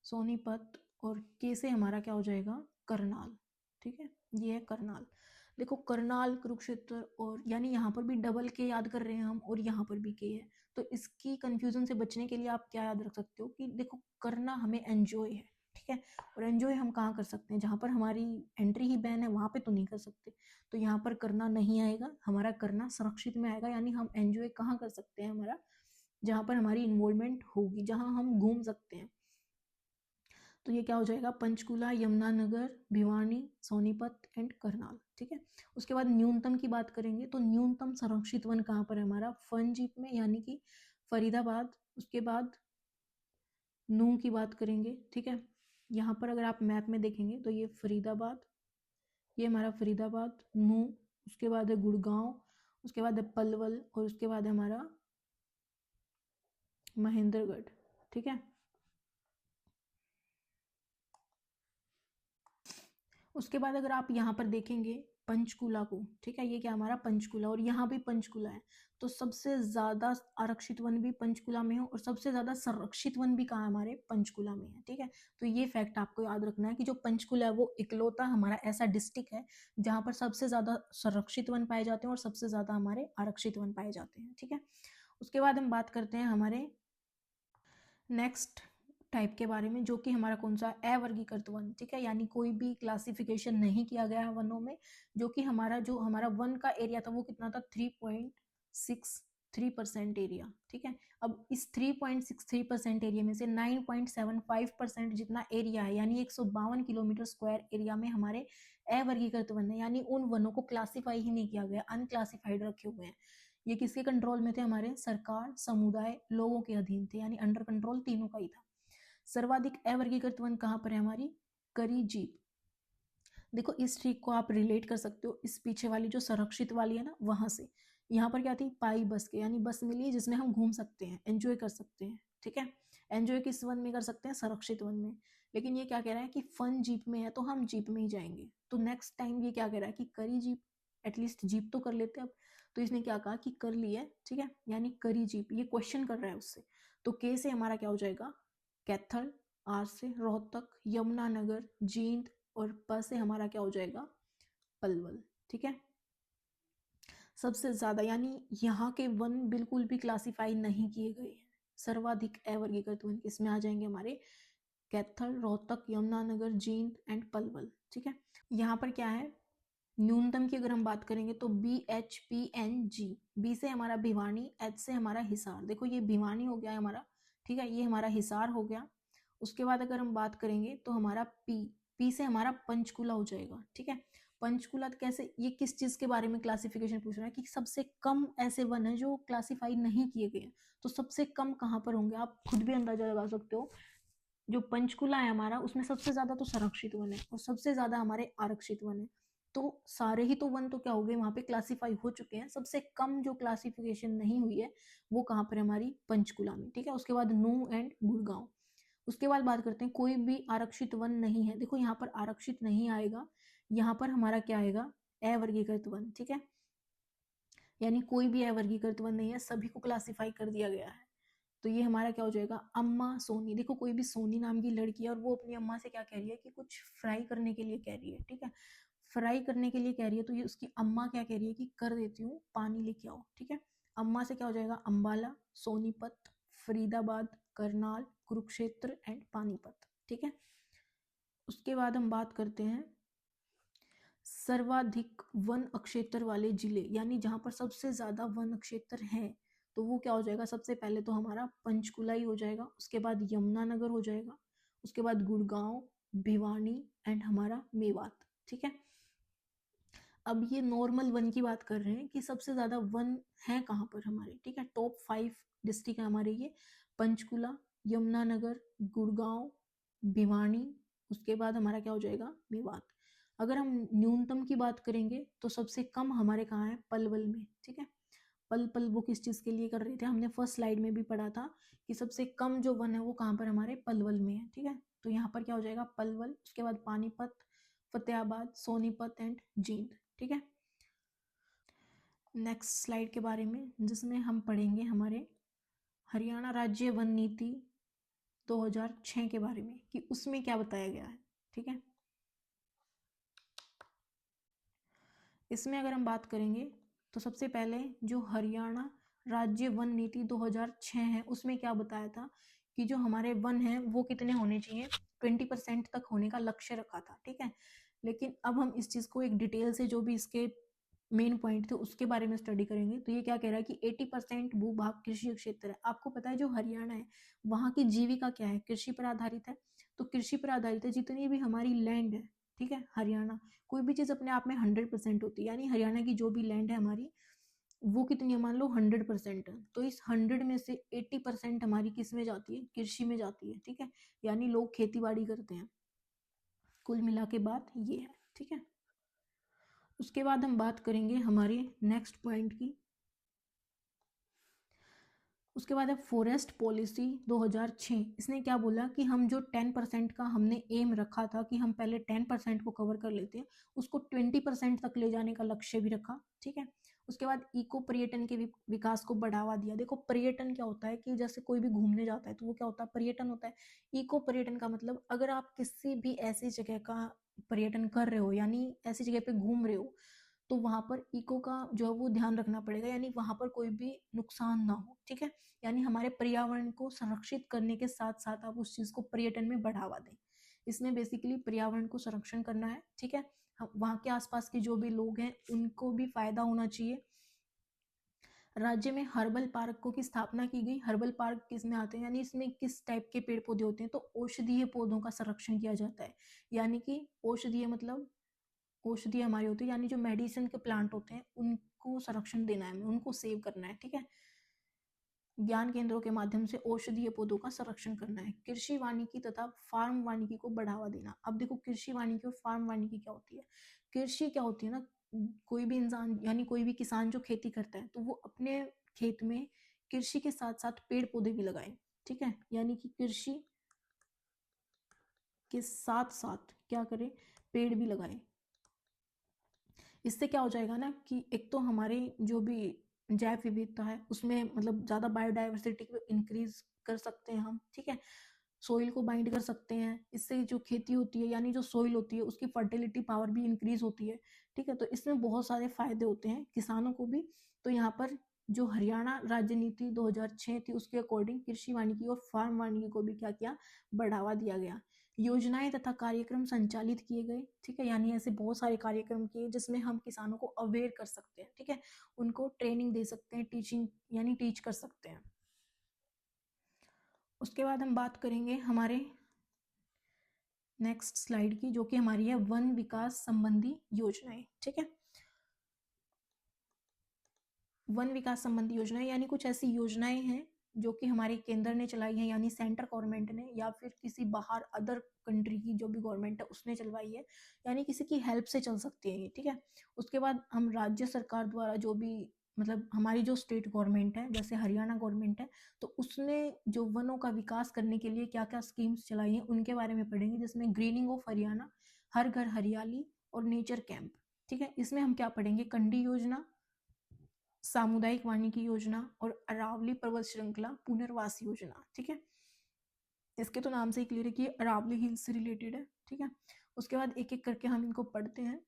सोनीपत। और के से हमारा क्या हो जाएगा, करनाल, ठीक है, ये है करनाल। देखो करनाल, कुरुक्षेत्र, और यानी यहाँ पर भी डबल के याद कर रहे हैं हम, और यहाँ पर भी के है। तो इसकी कंफ्यूजन से बचने के लिए आप क्या याद रख सकते हो कि देखो करना हमें एंजॉय है, ठीक है। और एंजॉय हम कहाँ कर सकते हैं, जहाँ पर हमारी एंट्री ही बैन है वहाँ पे तो नहीं कर सकते। तो यहाँ पर करना नहीं आएगा, हमारा करना सुरक्षित में आएगा। यानी हम एंजॉय कहाँ कर सकते हैं, हमारा जहाँ पर हमारी इन्वॉल्वमेंट होगी, जहाँ हम घूम सकते हैं। तो ये क्या हो जाएगा, पंचकुला, यमुनानगर, भिवानी, सोनीपत एंड करनाल, ठीक है। उसके बाद न्यूनतम की बात करेंगे तो न्यूनतम संरक्षित वन कहाँ पर है हमारा, फन जीप में, यानी कि फरीदाबाद। उसके बाद नूह की बात करेंगे, ठीक है। यहाँ पर अगर आप मैप में देखेंगे तो ये फरीदाबाद, ये हमारा फरीदाबाद, नूह, उसके बाद है गुड़गांव, उसके बाद है पलवल, और उसके बाद है हमारा महेंद्रगढ़, ठीक है। उसके बाद अगर आप यहाँ पर देखेंगे पंचकुला को, ठीक है, ये क्या हमारा पंचकुला, और यहाँ भी पंचकुला है। तो सबसे ज्यादा आरक्षित वन भी पंचकुला में है, और सबसे ज्यादा संरक्षित वन भी कहाँ हमारे पंचकुला में है, ठीक है। तो ये फैक्ट आपको याद रखना है कि जो पंचकुला है वो इकलौता हमारा ऐसा डिस्ट्रिक्ट है जहाँ पर सबसे ज्यादा संरक्षित वन पाए जाते हैं और सबसे ज्यादा हमारे आरक्षित वन पाए जाते हैं, ठीक है। उसके बाद हम बात करते हैं हमारे नेक्स्ट टाइप के बारे में, जो कि हमारा कौन सा, अवर्गीकृत वन, ठीक है। यानी कोई भी क्लासिफिकेशन नहीं किया गया है वनों में। जो कि हमारा जो हमारा वन का एरिया था वो कितना था, 3.63% एरिया, ठीक है। अब इस 3.63% एरिया में से 9.75% जितना एरिया है, यानी 152 किलोमीटर स्क्वायर एरिया में हमारे अवर्गीकृत वन है, यानी उन वनों को क्लासिफाई ही नहीं किया गया, अनक्लासिफाइड रखे हुए हैं। ये किसके कंट्रोल में थे, हमारे सरकार, समुदाय, लोगों के अधीन थे, यानी अंडर कंट्रोल तीनों का ही था। सर्वाधिक अवर्गीकृत वन कहाँ पर है हमारी, करी जीप। देखो इस ट्रिक को आप रिलेट कर सकते हो इस पीछे वाली जो संरक्षित वाली है ना वहां से। यहाँ पर क्या थी, पाई बस के, यानी बस मिली है जिसमें हम घूम सकते हैं, एंजॉय कर सकते हैं, ठीक है। एंजॉय किस वन में कर सकते हैं, संरक्षित वन में। लेकिन ये क्या कह रहा है कि फन जीप में है तो हम जीप में ही जाएंगे। तो नेक्स्ट टाइम ये क्या कह रहा है कि करी जीप, एटलीस्ट जीप तो कर लेते हैं अब। तो इसने क्या कहा कि कर ली है, ठीक है, यानी करी जीप, ये क्वेश्चन कर रहा है उससे। तो के से हमारा क्या हो जाएगा कैथल, आर से रोहतक, यमुनानगर, जींद, और प से हमारा क्या हो जाएगा पलवल, ठीक है। सबसे ज्यादा यानी यहाँ के वन बिल्कुल भी क्लासिफाई नहीं किए गए हैं। सर्वाधिक अवर्गीकृत वन किसमें आ जाएंगे हमारे कैथल, रोहतक, यमुनानगर, जींद एंड पलवल, ठीक है। यहाँ पर क्या है न्यूनतम की अगर हम बात करेंगे तो BHPNG, बी से हमारा भिवानी, एच से हमारा हिसार, देखो ये भिवानी हो गया हमारा, ठीक है, ये हमारा हिसार हो गया। उसके बाद अगर हम बात करेंगे तो हमारा पी से हमारा पंचकुला हो जाएगा, ठीक है। पंचकुला कैसे, ये किस चीज के बारे में क्लासिफिकेशन पूछ रहा है कि सबसे कम ऐसे वन है जो क्लासिफाई नहीं किए गए, तो सबसे कम कहाँ पर होंगे आप खुद भी अंदाजा लगा सकते हो। जो पंचकुला है हमारा उसमें सबसे ज्यादा तो संरक्षित वन है और सबसे ज्यादा हमारे आरक्षित वन है, तो सारे ही तो वन तो क्या हो गए वहां पे क्लासिफाई हो चुके हैं। सबसे कम जो क्लासिफिकेशन नहीं हुई है वो कहाँ पर हमारी पंचकुला में, ठीक है। उसके बाद नूह एंड गुड़गांव। उसके बाद बात करते हैं कोई भी आरक्षित वन नहीं है, देखो यहाँ पर आरक्षित नहीं आएगा, यहाँ पर हमारा क्या आएगा अवर्गीकृत वन, ठीक है, यानी कोई भी अवर्गीकृत वन नहीं है, सभी को क्लासिफाई कर दिया गया है। तो ये हमारा क्या हो जाएगा अम्मा सोनी, देखो कोई भी सोनी नाम की लड़की है और वो अपनी अम्मा से क्या कह रही है कि कुछ फ्राई करने के लिए कह रही है, ठीक है, फ्राई करने के लिए कह रही है, तो ये उसकी अम्मा क्या कह रही है कि कर देती हूँ पानी लेके आओ, ठीक है। अम्मा से क्या हो जाएगा अम्बाला, सोनीपत, फरीदाबाद, करनाल, कुरुक्षेत्र एंड पानीपत, ठीक है। उसके बाद हम बात करते हैं सर्वाधिक वन क्षेत्र वाले जिले, यानी जहां पर सबसे ज्यादा वन क्षेत्र है, तो वो क्या हो जाएगा सबसे पहले तो हमारा पंचकुला ही हो जाएगा, उसके बाद यमुनानगर हो जाएगा, उसके बाद गुड़गांव, भिवानी एंड हमारा मेवात, ठीक है। अब ये नॉर्मल वन की बात कर रहे हैं कि सबसे ज्यादा वन है कहाँ पर हमारे, ठीक है। टॉप 5 डिस्ट्रिक्ट है हमारे ये पंचकुला, यमुनानगर, गुड़गांव, भिवानी, उसके बाद हमारा क्या हो जाएगा मेवात। अगर हम न्यूनतम की बात करेंगे तो सबसे कम हमारे कहाँ है पलवल में, ठीक है। पल वो किस चीज के लिए कर रहे थे, हमने फर्स्ट स्लाइड में भी पढ़ा था कि सबसे कम जो वन है वो कहाँ पर हमारे पलवल में है, ठीक है। तो यहाँ पर क्या हो जाएगा पलवल, उसके बाद पानीपत, फतेहाबाद, सोनीपत एंड जींद, ठीक है। नेक्स्ट स्लाइड के बारे में जिसमें हम पढ़ेंगे हमारे हरियाणा राज्य वन नीति 2006 के बारे में कि उसमें क्या बताया गया है, ठीक है। इसमें अगर हम बात करेंगे तो सबसे पहले जो हरियाणा राज्य वन नीति 2006 है उसमें क्या बताया था कि जो हमारे वन हैं वो कितने होने चाहिए 20% तक होने का लक्ष्य रखा था, ठीक है। लेकिन अब हम इस चीज को एक डिटेल से जो भी इसके मेन पॉइंट थे उसके बारे में स्टडी करेंगे। तो ये क्या कह रहा है कि 80% भूभाग कृषि क्षेत्र है। आपको पता है जो हरियाणा है वहां की जीविका क्या है, कृषि पर आधारित है। तो कृषि पर आधारित है, जितनी भी हमारी लैंड है, ठीक है, हरियाणा, कोई भी चीज अपने आप में 100% होती है, यानी हरियाणा की जो भी लैंड है हमारी वो कितनी है मान लो 100% है, तो इस 100 में से 80% हमारी किस में जाती है कृषि में जाती है, ठीक है, यानी लोग खेती बाड़ी करते हैं। कुल मिला के बात ये है, ठीक है। उसके बाद हम बात करेंगे हमारे नेक्स्ट पॉइंट की। उसके बाद है फॉरेस्ट पॉलिसी 2006। इसने क्या बोला कि हम जो 10% का हमने एम रखा था कि हम पहले 10% को कवर कर लेते हैं, उसको 20% तक ले जाने का लक्ष्य भी रखा, ठीक है। उसके बाद इको पर्यटन के विकास को बढ़ावा दिया। देखो पर्यटन क्या होता है कि जैसे कोई भी घूमने जाता है तो वो क्या होता है पर्यटन होता है। इको पर्यटन का मतलब अगर आप किसी भी ऐसी जगह का पर्यटन कर रहे हो यानी ऐसी जगह पे घूम रहे हो तो वहां पर इको का जो है वो ध्यान रखना पड़ेगा, यानी वहां पर कोई भी नुकसान ना हो, ठीक है। यानी हमारे पर्यावरण को संरक्षित करने के साथ साथ आप उस चीज को पर्यटन में बढ़ावा दें। इसमें बेसिकली पर्यावरण को संरक्षण करना है, ठीक है। वहां के आसपास के जो भी लोग हैं उनको भी फायदा होना चाहिए। राज्य में हर्बल पार्कों की स्थापना की गई। हर्बल पार्क किस में आते हैं, यानी इसमें किस टाइप के पेड़ पौधे होते हैं, तो औषधीय पौधों का संरक्षण किया जाता है। यानी कि औषधीय मतलब औषधि हमारी होती है, यानी जो मेडिसिन के प्लांट होते हैं उनको संरक्षण देना है हमें, उनको सेव करना है, ठीक है। ज्ञान केंद्रों के माध्यम से औषधीय पौधों का संरक्षण करना है। कृषि वानिकी तथा फार्म वानिकी को बढ़ावा देना। अब देखो कृषि वानिकी और फार्म वानिकी क्या होती है। कृषि क्या होती है ना, कोई भी इंसान यानी कोई भी किसान जो खेती करता है तो वो अपने खेत में कृषि के साथ साथ पेड़ पौधे भी लगाए, ठीक है, यानी कि कृषि के साथ साथ क्या करे पेड़ भी लगाए। इससे क्या हो जाएगा ना कि एक तो हमारे जो भी जैव विविधता है उसमें मतलब ज़्यादा बायोडाइवर्सिटी को इंक्रीज कर सकते हैं हम, ठीक है। सोइल को बाइंड कर सकते हैं, इससे जो खेती होती है यानी जो सोइल होती है उसकी फर्टिलिटी पावर भी इंक्रीज होती है, ठीक है। तो इसमें बहुत सारे फायदे होते हैं किसानों को भी। तो यहाँ पर जो हरियाणा राज्य नीति 2006 थी उसके अकॉर्डिंग कृषि वानिकी और फार्म वानिकी को भी क्या किया, बढ़ावा दिया गया। योजनाएं तथा कार्यक्रम संचालित किए गए, ठीक है। यानी ऐसे बहुत सारे कार्यक्रम किए जिसमें हम किसानों को अवेयर कर सकते हैं, ठीक है। उनको ट्रेनिंग दे सकते हैं, टीचिंग यानी टीच कर सकते हैं। उसके बाद हम बात करेंगे हमारे नेक्स्ट स्लाइड की, जो कि हमारी है वन विकास संबंधी योजनाएं, ठीक है। वन विकास संबंधी योजनाएं यानी कुछ ऐसी योजनाएं हैं जो कि हमारे केंद्र ने चलाई है, यानी सेंटर गवर्नमेंट ने या फिर किसी बाहर अदर कंट्री की जो भी गवर्नमेंट है उसने चलवाई है, यानी किसी की हेल्प से चल सकती है ये, ठीक है। उसके बाद हम राज्य सरकार द्वारा जो भी मतलब हमारी जो स्टेट गवर्नमेंट है जैसे हरियाणा गवर्नमेंट है, तो उसने जो वनों का विकास करने के लिए क्या क्या स्कीम्स चलाई हैं उनके बारे में पढ़ेंगे, जिसमें ग्रीनिंग ऑफ हरियाणा, हर घर हरियाली और नेचर कैंप, ठीक है। इसमें हम क्या पढ़ेंगे, कंडी योजना, सामुदायिक वानिकी योजना और अरावली पर्वत श्रृंखला पुनर्वास योजना, ठीक है। इसके तो नाम से ही क्लियर है कि ये अरावली हिल्स से रिलेटेड है, ठीक है। उसके बाद एक एक करके हम इनको पढ़ते हैं।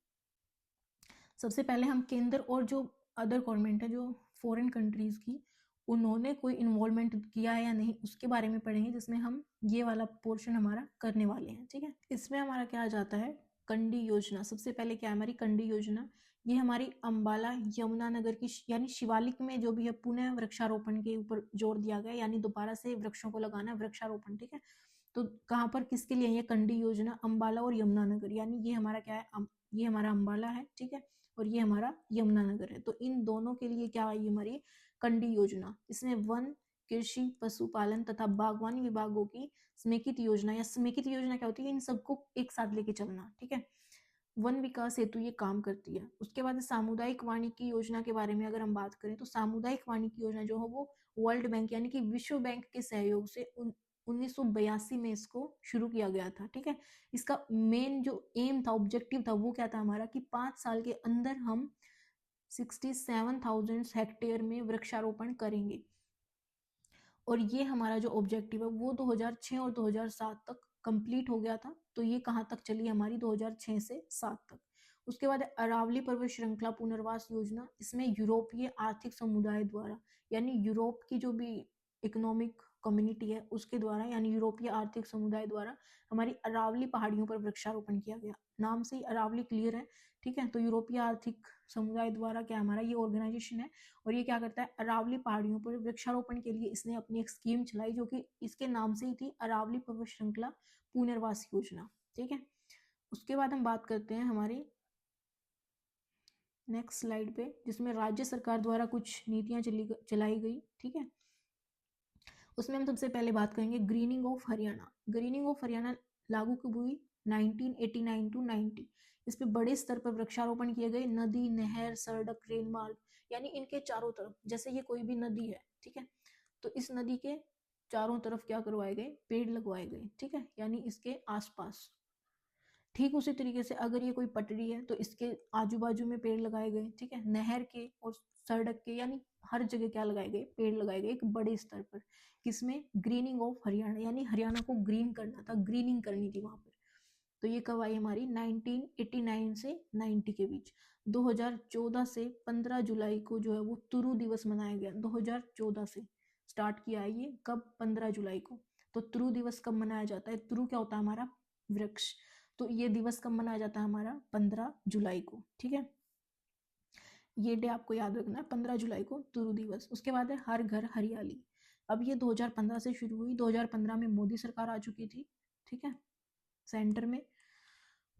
सबसे पहले हम केंद्र और जो अदर गवर्नमेंट है जो फॉरेन कंट्रीज की, उन्होंने कोई इन्वॉल्वमेंट किया है या नहीं उसके बारे में पढ़ेंगे, जिसमें हम ये वाला पोर्शन हमारा करने वाले हैं, ठीक है। इसमें हमारा क्या आ जाता है, कंडी योजना। सबसे पहले क्या है हमारी कंडी योजना, ये हमारी अंबाला यमुनानगर की यानी शिवालिक में जो भी है पुनः वृक्षारोपण के ऊपर जोर दिया गया, यानी दोबारा से वृक्षों को लगाना, वृक्षारोपण, ठीक है। तो कहाँ पर किसके लिए ये कंडी योजना, अंबाला और यमुनानगर, यानी ये हमारा क्या है, ये हमारा अंबाला है, ठीक है, और ये हमारा यमुनानगर है। तो इन दोनों के लिए क्या आई हमारी कंडी योजना। इसमें वन, कृषि, पशुपालन तथा बागवानी विभागों की समेकित योजना, या समेकित योजना क्या होती है, इन सबको एक साथ लेके चलना, ठीक है। वन विकास हेतु ये काम करती है। उसके बाद सामुदायिक वानिकी योजना के बारे में अगर हम बात करें तो सामुदायिक वानिकी योजना जो है वो वर्ल्ड बैंक यानी कि विश्व बैंक के सहयोग से 1982 में इसको शुरू किया गया था, ठीक है। इसका मेन जो एम था, ऑब्जेक्टिव था, वो क्या था हमारा कि 5 साल के अंदर हम 67,000 हेक्टेयर में वृक्षारोपण करेंगे। और ये हमारा जो ऑब्जेक्टिव है वो 2006 और 2007 तक कंप्लीट हो गया था। तो ये कहाँ तक चली हमारी, 2006 से 7 तक। उसके बाद अरावली पर्वत श्रृंखला पुनर्वास योजना, इसमें यूरोपीय आर्थिक समुदाय द्वारा यानी यूरोप की जो भी इकोनॉमिक कम्युनिटी है उसके द्वारा यानी यूरोपीय आर्थिक समुदाय द्वारा हमारी अरावली पहाड़ियों पर वृक्षारोपण किया गया। नाम से ही अरावली क्लियर है, ठीक है। तो यूरोपीय आर्थिक समुदाय द्वारा क्या हमारा ये ऑर्गेनाइजेशन है, और ये क्या करता है, अरावली पहाड़ियों पर वृक्षारोपण के लिए इसने अपनी एक स्कीम चलाई जो कि इसके नाम से ही थी, अरावली पर्वत श्रृंखला पुनर्वास योजना, ठीक है। उसके बाद हम बात करते हैं हमारी नेक्स्ट स्लाइड पे, जिसमें राज्य सरकार द्वारा कुछ नीतियां चलाई गई, ठीक है। उसमें हम सबसे पहले बात करेंगे grinning of Haryana. Grinning of Haryana लागू कब हुई, 1989 टू 90। इस पे बड़े स्तर पर वृक्षारोपण किए गए, नदी, नहर, सड़क, रेल मार्ग, यानी इनके चारों तरफ, जैसे ये कोई भी नदी है, ठीक है, तो इस नदी के चारों तरफ क्या करवाए गए, पेड़ लगवाए गए, ठीक है, यानी इसके आसपास। ठीक उसी तरीके से अगर ये कोई पटरी है तो इसके आजू बाजू में पेड़ लगाए गए, ठीक है। नहर के और सड़क के यानी हर जगह क्या लगाए गए, पेड़ लगाए गए एक बड़े स्तर पर। किसमें, ग्रीनिंग ऑफ हरियाणा, यानी हरियाणा को ग्रीन करना था, ग्रीनिंग करनी थी वहां पर। तो ये कब आई हमारी, 1989 से 90 के बीच। 2014 से 15 जुलाई को जो है वो तुरु दिवस मनाया गया। 2014 से स्टार्ट किया है ये, कब, 15 जुलाई को। तो तुरु दिवस कब मनाया जाता है, तुरु क्या होता है हमारा, वृक्ष। तो ये दिवस कब मनाया जाता है हमारा, 15 जुलाई को, ठीक है। ये डे आपको याद रखना है, 15 जुलाई को तुरु दिवस। उसके बाद है हर घर हरियाली। अब ये 2015 से शुरू हुई, 2015 में मोदी सरकार आ चुकी थी, ठीक है। सेंटर में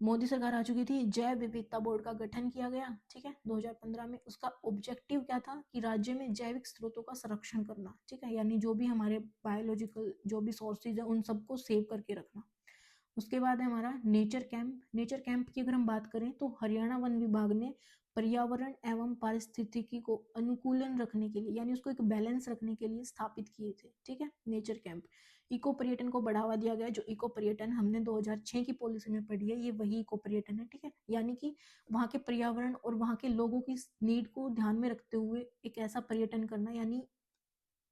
मोदी सरकार आ चुकी थी, जैव विविधता बोर्ड का गठन किया गया, ठीक है, 2015 में। उसका ऑब्जेक्टिव क्या था कि राज्य में जैविक स्रोतों का संरक्षण करना, ठीक है, यानी जो भी हमारे बायोलॉजिकल जो भी सोर्सेज है उन सबको सेव करके रखना। उसके बाद है हमारा नेचर कैंप। नेचर कैंप की अगर हम बात करें तो हरियाणा वन विभाग ने पर्यावरण एवं पारिस्थितिकी को अनुकूलन रखने के लिए यानी उसको एक बैलेंस रखने के लिए स्थापित किए थे, ठीक है, नेचर कैंप। इको पर्यटन को बढ़ावा दिया गया। जो इको पर्यटन हमने 2006 की पॉलिसी में पढ़ी है, ये वही इको पर्यटन है, ठीक है। यानी कि वहाँ के पर्यावरण और वहाँ के लोगों की नीड को ध्यान में रखते हुए एक ऐसा पर्यटन करना, यानी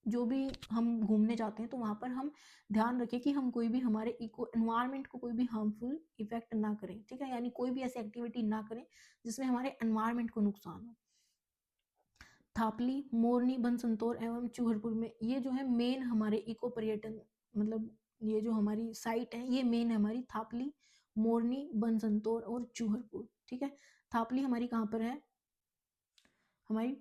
जो भी हम घूमने जाते हैं तो वहाँ पर हम ध्यान रखें कि हम कोई भी हमारे इको एनवायरनमेंट को कोई भी हार्मफुल इफेक्ट ना करें, ठीक है। यानी कोई भी ऐसी एक्टिविटी ना करें जिसमें हमारे एनवायरनमेंट को नुकसान हो। थापली, मोरनी, बनसंतोर एवं चूहरपुर में ये जो है मेन हमारे इको पर्यटन, मतलब ये जो हमारी साइट है ये मेन है हमारी थापली, मोरनी, बनसंतोर और चूहरपुर, ठीक है। थापली हमारी कहाँ पर है, हमारी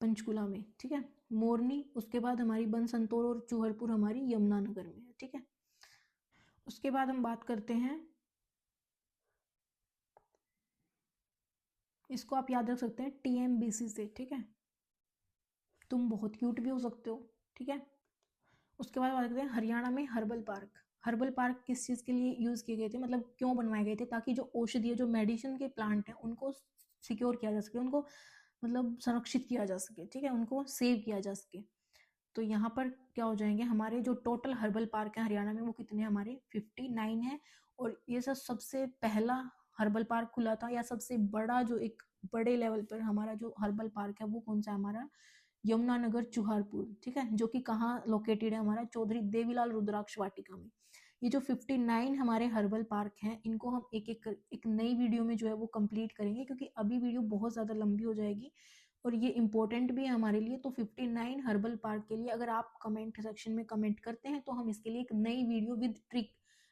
पंचकुला में, ठीक है। मोरनी उसके बाद हमारी बनसंतोर और चूहरपुर हमारी यमुनानगर में है, ठीक है। उसके बाद हम बात करते हैं, इसको आप याद रख सकते हैं TMBC से, ठीक है। तुम बहुत क्यूट भी हो सकते हो, ठीक है। उसके बाद बात करते हैं हरियाणा में हर्बल पार्क। हर्बल पार्क किस चीज़ के लिए यूज़ किए गए थे, मतलब क्यों बनवाए गए थे, ताकि जो औषधीय जो मेडिसिन के प्लांट हैं उनको सिक्योर किया जा सके, उनको मतलब संरक्षित किया जा सके, ठीक है, उनको सेव किया जा सके। तो यहाँ पर क्या हो जाएंगे, हमारे जो टोटल हर्बल पार्क है हरियाणा में वो कितने, हमारे 59 है। और ये सबसे पहला हर्बल पार्क खुला था, या सबसे बड़ा जो एक बड़े लेवल पर हमारा जो हर्बल पार्क है वो कौन सा, हमारा यमुनानगर चुहारपुर, ठीक है, जो कि कहाँ लोकेटेड है, हमारा चौधरी देवीलाल रुद्राक्ष वाटिका में। ये जो 59 हमारे हर्बल पार्क हैं, इनको हम एक नई वीडियो में जो है वो कंप्लीट करेंगे, क्योंकि अभी वीडियो बहुत ज़्यादा लंबी हो जाएगी और ये इंपॉर्टेंट भी है हमारे लिए। तो 59 हर्बल पार्क के लिए अगर आप कमेंट सेक्शन में कमेंट करते हैं तो हम इसके लिए एक नई video with trick,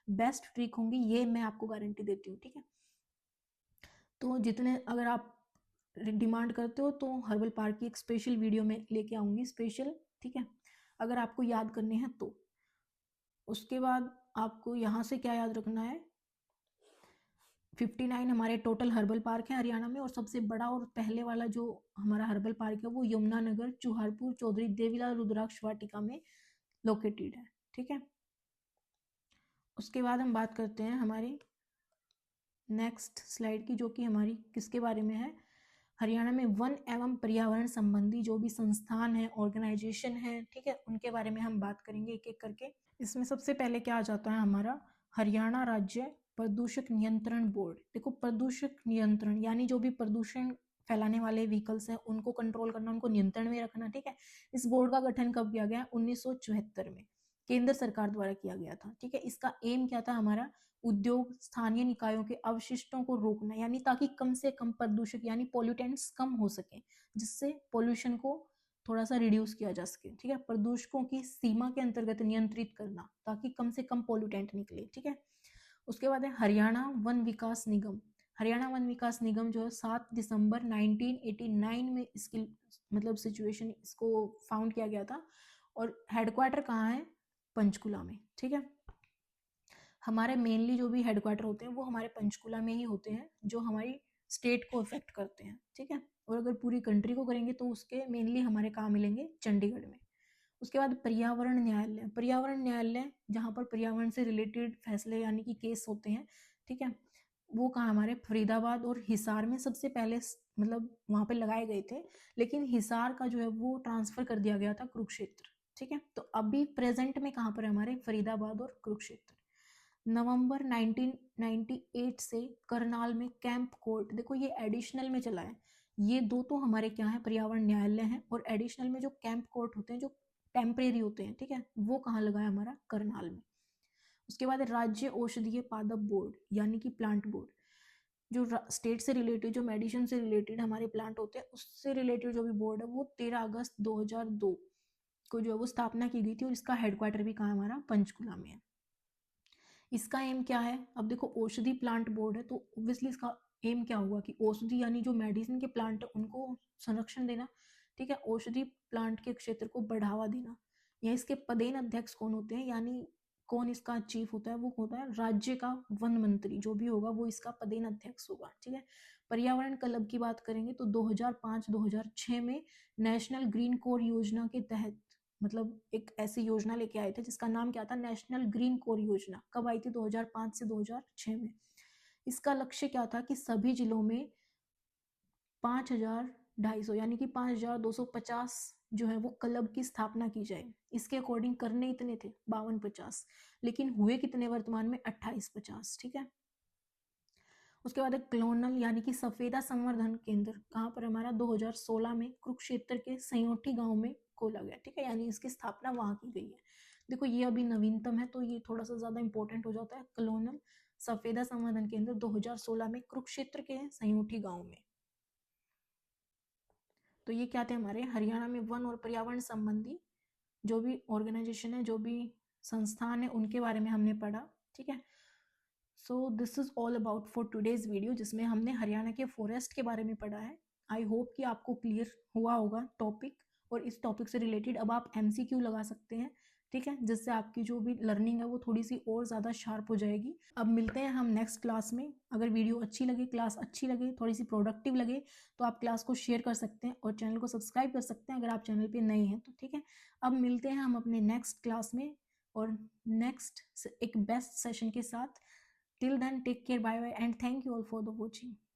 best trick होंगी, ये मैं आपको गारंटी देती हूँ, ठीक है। तो जितने अगर आप डिमांड करते हो तो हर्बल पार्क की एक स्पेशल वीडियो में लेके आऊँगी, स्पेशल, ठीक है, अगर आपको याद करने हैं तो। उसके बाद आपको यहाँ से क्या याद रखना है, 59 हमारे टोटल हर्बल पार्क है हरियाणा में, और सबसे बड़ा और पहले वाला जो हमारा हर्बल पार्क है वो यमुनानगर चुहारपुर चौधरी देवीलाल रुद्राक्ष वाटिका में लोकेटेड है, ठीक है। उसके बाद हम बात करते हैं हमारी नेक्स्ट स्लाइड की, जो कि हमारी किसके बारे में है, हरियाणा में वन एवं पर्यावरण संबंधी जो भी संस्थान है, ऑर्गेनाइजेशन है, ठीक है, उनके बारे में हम बात करेंगे एक एक करके। इसमें सबसे पहले क्या आ जाता है, हमारा हरियाणा राज्य प्रदूषक नियंत्रण बोर्ड। देखो प्रदूषक नियंत्रण यानी जो भी प्रदूषण फैलाने वाले व्हीकल्स हैं उनको कंट्रोल करना, उनको नियंत्रण में रखना, ठीक है। इस बोर्ड का गठन कब किया गया, 1974 में केंद्र सरकार द्वारा किया गया था, ठीक है। इसका एम क्या था, हमारा उद्योग स्थानीय निकायों के अवशिष्टों को रोकना, यानी ताकि कम से कम प्रदूषक यानी पोल्यूटेंट्स कम हो सके, जिससे पोल्यूशन को थोड़ा सा रिड्यूस किया जा सके, ठीक है। प्रदूषकों की सीमा के अंतर्गत नियंत्रित करना ताकि कम से कम पोल्यूटेंट निकले, ठीक है। उसके बाद है हरियाणा वन विकास निगम। हरियाणा वन विकास निगम जो है 7 दिसंबर 1989 में इसकी मतलब सिचुएशन इसको फाउंड किया गया था, और हेडक्वार्टर कहाँ है, पंचकुला में, ठीक है। हमारे मेनली जो भी हेडक्वार्टर होते हैं वो हमारे पंचकुला में ही होते हैं, जो हमारी स्टेट को इफेक्ट करते हैं, ठीक है। और अगर पूरी कंट्री को करेंगे तो उसके मेनली हमारे कहाँ मिलेंगे, चंडीगढ़ में। उसके बाद पर्यावरण न्यायालय। पर्यावरण न्यायालय जहाँ पर पर्यावरण से रिलेटेड फैसले यानी कि केस होते हैं, ठीक है, वो कहाँ, हमारे फरीदाबाद और हिसार में सबसे पहले मतलब वहाँ पे लगाए गए थे, लेकिन हिसार का जो है वो ट्रांसफर कर दिया गया था कुरुक्षेत्र, ठीक है। तो अभी प्रेजेंट में कहाँ पर है, हमारे फरीदाबाद और कुरुक्षेत्र। नवंबर 1998 से करनाल में कैंप कोर्ट, देखो ये एडिशनल में चला है, ये दो तो हमारे क्या है, पर्यावरण न्यायालय है, और एडिशनल में जो कैंप कोर्ट होते हैं जो टेम्परेरी होते हैं, ठीक है, वो कहाँ लगा है, हमारा करनाल में। उसके बाद राज्य औषधीय पादप बोर्ड यानी कि प्लांट बोर्ड, जो स्टेट से रिलेटेड जो मेडिसिन से रिलेटेड हमारे प्लांट होते हैं उससे रिलेटेड जो भी बोर्ड है वो 13 अगस्त 2002 को जो है वो स्थापना की गई थी, और इसका हेडक्वार्टर भी कहाँ, हमारा पंचकुला में है। इसका एम क्या है, अब देखो औषधि प्लांट बोर्ड है तो ऑब्वियसली इसका एम क्या होगा कि औषधि यानी जो मेडिसिन के प्लांट है उनको संरक्षण देना, ठीक है, औषधि प्लांट के क्षेत्र को बढ़ावा देना। या इसके पदेन अध्यक्ष कौन होते हैं, यानी कौन इसका चीफ होता है, वो होता है राज्य का वन मंत्री, जो भी होगा वो इसका पदेन अध्यक्ष होगा, ठीक है। पर्यावरण क्लब की बात करेंगे तो 2005-2006 में नेशनल ग्रीन कोर योजना के तहत मतलब एक ऐसी योजना लेके आए थे जिसका नाम क्या था, नेशनल ग्रीन कोर योजना। कब आई थी, 2005 से 2006 में। इसका लक्ष्य क्या था कि सभी जिलों में 5250 यानी कि 5250 जो है वो क्लब की स्थापना की जाए। इसके अकॉर्डिंग करने इतने थे 52-50, लेकिन हुए कितने वर्तमान में 28-50। ठीक है, उसके बाद क्लोनल यानी कि सफेदा संवर्धन केंद्र कहाँ पर हमारा 2016 में कुरुक्षेत्र के सयोठी गांव में खोला गया। ठीक है, यानी इसकी स्थापना वहां की गई है। देखो ये अभी नवीनतम है तो ये थोड़ा सा ज्यादा इंपॉर्टेंट हो जाता है। क्लोनल सफेदा संवर्धन केंद्र 2016 में कुरुक्षेत्र के सयोठी गांव में। तो ये क्या थे हमारे हरियाणा में वन और पर्यावरण संबंधी जो भी ऑर्गेनाइजेशन है, जो भी संस्थान है, उनके बारे में हमने पढ़ा। ठीक है, so this is all about for today's video, जिसमें हमने हरियाणा के फॉरेस्ट के बारे में पढ़ा है। आई होप कि आपको क्लियर हुआ होगा टॉपिक, और इस टॉपिक से रिलेटेड अब आप MCQ लगा सकते हैं। ठीक है, जिससे आपकी जो भी लर्निंग है वो थोड़ी सी और ज़्यादा शार्प हो जाएगी। अब मिलते हैं हम नेक्स्ट क्लास में। अगर वीडियो अच्छी लगे, क्लास अच्छी लगे, थोड़ी सी प्रोडक्टिव लगे, तो आप क्लास को शेयर कर सकते हैं और चैनल को सब्सक्राइब कर सकते हैं अगर आप चैनल पे नए हैं तो। ठीक है, अब मिलते हैं हम अपने नेक्स्ट क्लास में और नेक्स्ट एक बेस्ट सेशन के साथ। Till then, take care, bye bye, and thank you all for the watching.